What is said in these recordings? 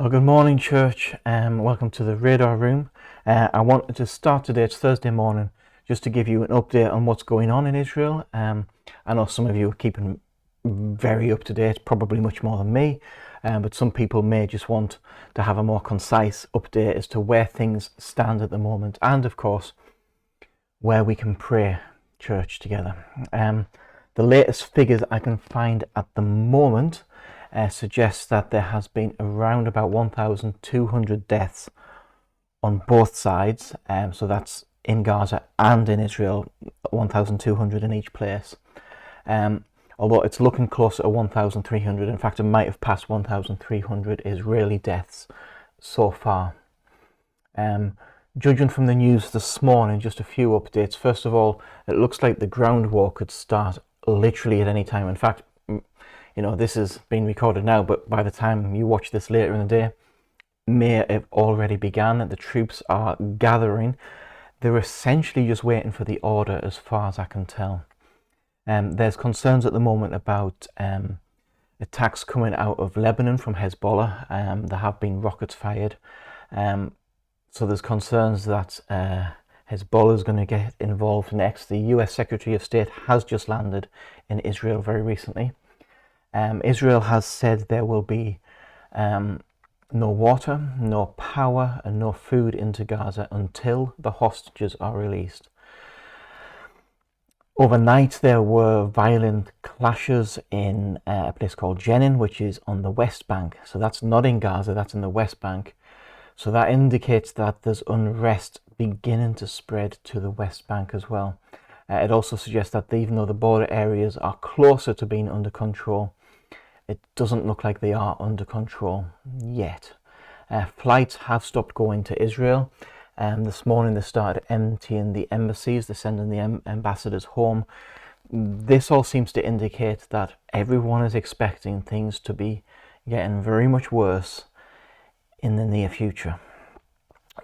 Well, good morning, church. Welcome to the Radar Room. I wanted to start today, it's Thursday morning, just to give you an update on what's going on in Israel. I know some of you are keeping very up to date, probably much more than me, but some people may just want to have a more concise update as to where things stand at the moment, and of course, where we can pray church together. The latest figures I can find at the moment suggests that there has been around about 1,200 deaths on both sides. So that's in Gaza and in Israel, 1,200 in each place. Although it's looking closer to 1,300. In fact, it might have passed 1,300 Israeli deaths so far. Judging from the news this morning, just a few updates. First of all, it looks like the ground war could start literally at any time. In fact, this is being recorded now, but by the time you watch this later in the day, may have already begun. The troops are gathering. They're essentially just waiting for the order, as far as I can tell. There's concerns at the moment about attacks coming out of Lebanon from Hezbollah. There have been rockets fired. So there's concerns that Hezbollah is going to get involved next. The US Secretary of State has just landed in Israel very recently. Israel has said there will be no water, no power, and no food into Gaza until the hostages are released. Overnight, there were violent clashes in a place called Jenin, which is on the West Bank. So that's not in Gaza, that's in the West Bank. So that indicates that there's unrest beginning to spread to the West Bank as well. It also suggests that even though the border areas are closer to being under control, it doesn't look like they are under control yet. Flights have stopped going to Israel. This morning they started emptying the embassies, they're sending the ambassadors home. This all seems to indicate that everyone is expecting things to be getting very much worse in the near future.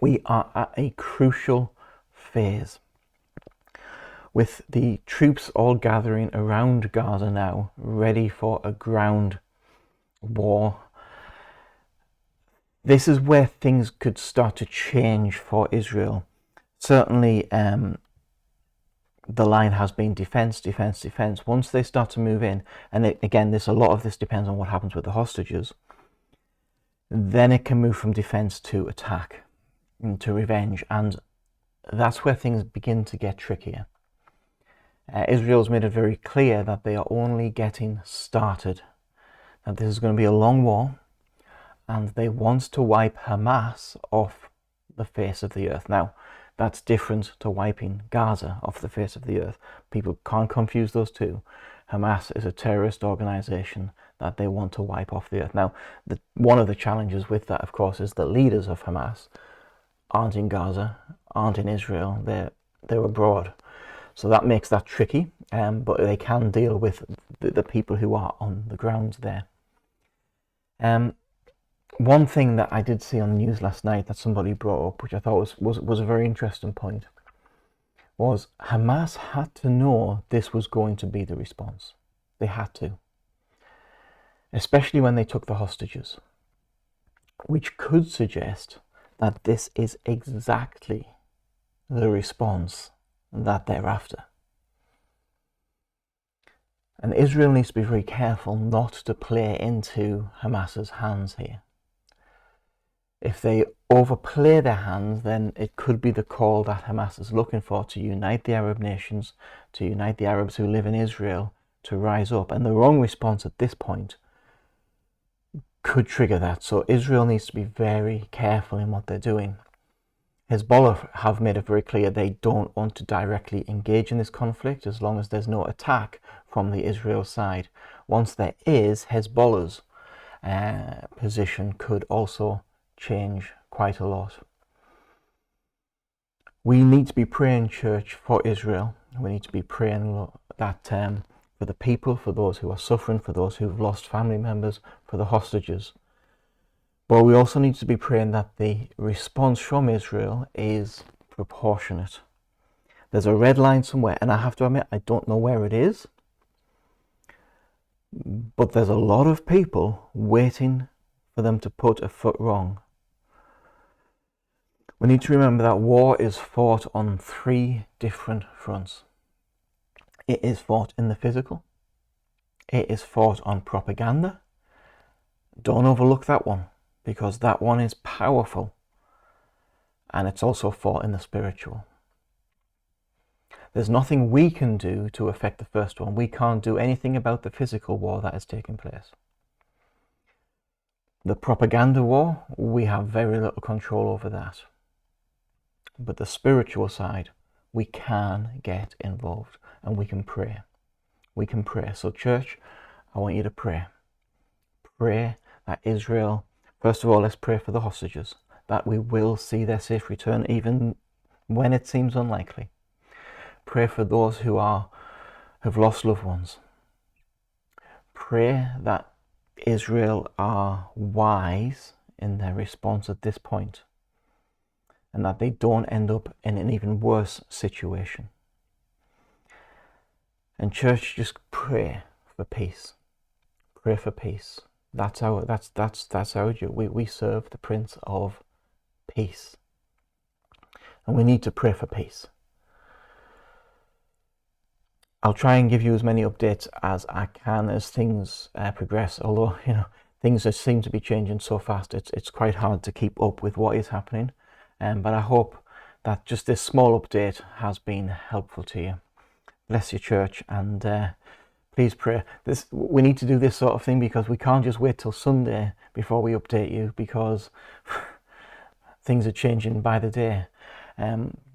We are at a crucial phase, with the troops all gathering around Gaza now, ready for a ground war. This is where things could start to change for Israel. Certainly, the line has been defense, defense, defense. Once they start to move in, and again, a lot of this depends on what happens with the hostages, then it can move from defense to attack, to revenge, and that's where things begin to get trickier. Israel's made it very clear that they are only getting started, that this is going to be a long war, and they want to wipe Hamas off the face of the earth. Now, that's different to wiping Gaza off the face of the earth. People can't confuse those two. Hamas is a terrorist organization that they want to wipe off the earth. Now, one of the challenges with that, of course, is the leaders of Hamas aren't in Gaza, aren't in Israel, they're abroad. So that makes that tricky, but they can deal with the people who are on the ground there. One thing that I did see on the news last night that somebody brought up, which I thought was a very interesting point, was Hamas had to know this was going to be the response. They had to. Especially when they took the hostages, which could suggest that this is exactly the response that they're after. And Israel needs to be very careful not to play into Hamas's hands here. If they overplay their hands, then it could be the call that Hamas is looking for to unite the Arab nations, to unite the Arabs who live in Israel, to rise up. And the wrong response at this point could trigger that. So Israel needs to be very careful in what they're doing. Hezbollah have made it very clear they don't want to directly engage in this conflict as long as there's no attack from the Israel side. Once there is, Hezbollah's position could also change quite a lot. We need to be praying, church, for Israel. We need to be praying that for the people, for those who are suffering, for those who've lost family members, for the hostages. But we also need to be praying that the response from Israel is proportionate. There's a red line somewhere, and I have to admit, I don't know where it is. But there's a lot of people waiting for them to put a foot wrong. We need to remember that war is fought on 3 different fronts. It is fought in the physical. It is fought on propaganda. Don't overlook that one, because that one is powerful. And it's also fought in the spiritual. There's nothing we can do to affect the first one. We can't do anything about the physical war that is taking place. The propaganda war, we have very little control over that. But the spiritual side, we can get involved and we can pray. We can pray. So church, I want you to pray. Pray that Israel, first of all, let's pray for the hostages, that we will see their safe return even when it seems unlikely. Pray for those who have lost loved ones. Pray that Israel are wise in their response at this point, and that they don't end up in an even worse situation. And church, just pray for peace. Pray for peace. That's our job. We serve the Prince of Peace, and we need to pray for peace. I'll try and give you as many updates as I can as things progress. Although things just seem to be changing so fast, it's quite hard to keep up with what is happening. But I hope that just this small update has been helpful to you. Bless your church, and please pray. We need to do this sort of thing because we can't just wait till Sunday before we update you, because things are changing by the day.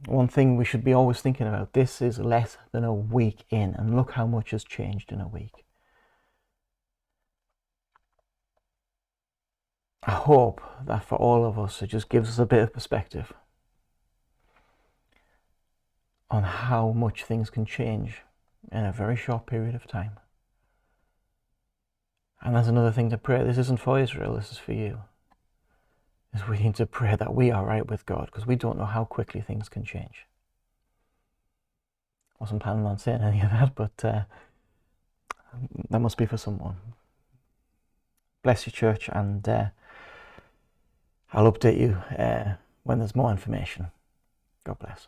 One thing we should be always thinking about, this is less than a week in, and look how much has changed in a week. I hope that for all of us, it just gives us a bit of perspective on how much things can change in a very short period of time. And that's another thing to pray. This isn't for Israel, this is for you. Is we need to pray that we are right with God, because we don't know how quickly things can change. I wasn't planning on saying any of that, but that must be for someone. Bless you, church, and I'll update you when there's more information. God bless.